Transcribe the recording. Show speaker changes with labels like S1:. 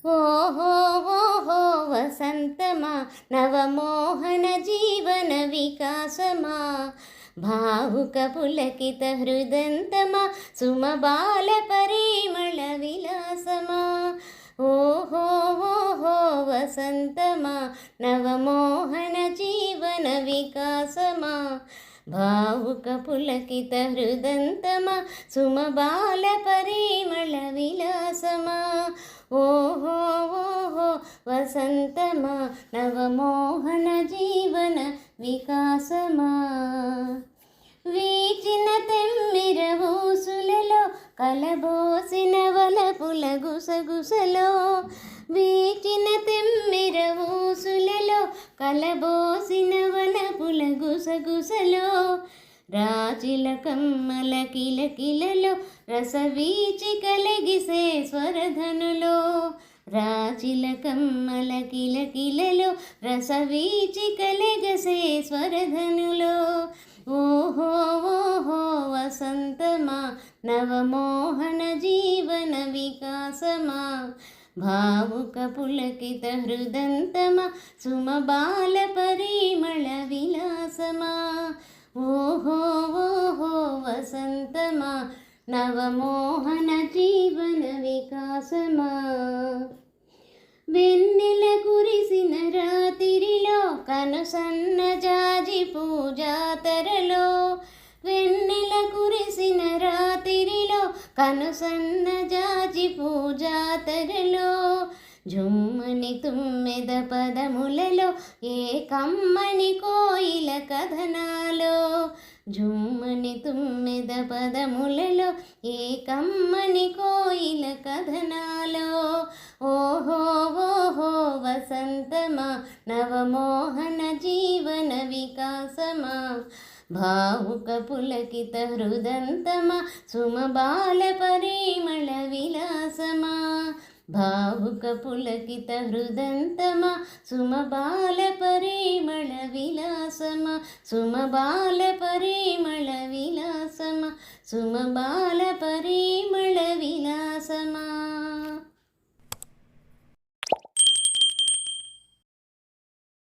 S1: ఓహో ఓహో వసంతమా నవమోహన జీవన వికాసమా భావుక పులకిత హృదంతమా సుమబాల పరిమళ విలాసమా ఓహో ఓహో వసంతమా నవమోహన జీవన వికాసమా భావుక పులకిత హృదంతమా సుమబాల పరిమళ విలాసమా ఓహో ఓహో వసంతమా నవమోహన జీవన వికాసమా వీచిన తెమ్మిర ఊసులలో కలబోసిన వలపుల గుసగుసలో వీచిన తెమ్మిర ఊసులలో కలబోసిన వలపుల గుసగుసలో రాజిల కమ్మల కిలకిలలో రసవీచి కలిగిసే స్వరధనులో రాజిల కమ్మల కిలకిలలో రసవీచి కలిగసే స్వరధనులో ఓహో ఓహో వసంతమా నవమోహన జీవన వికాసమా భావుక పులకిత హృదంతమా సుమబాల పరిమళ విలాసమా ఓహో ఓహో వసంతమా నవమోహన జీవన వికాసమా వెన్నెల కురిసిన రాత్రిలో కనుసన్న జాజి పూజాతరలో వెన్నెల కురిసిన రాత్రిలో కనుసన్న జాజి పూజాతరలో జుమ్మని తుమ్మెద పదములలో ఏ కమ్మని కోయిల కథనాలో జుమ్మని తుమ్మెద పదములలో ఏ కమ్మని కోయిల కథనాలో ఓహో ఓహో వసంతమా నవమోహన జీవన వికాసమా భావుక పులకిత హృదంతమా సుమబాల పరిమళ విలాసమా భావుక పులకిత హృదంతమా సుమబాల పరిమళ విలాసమా సుమబాల పరిమళ విలాసమా సుమబాల పరిమళ విలాసమా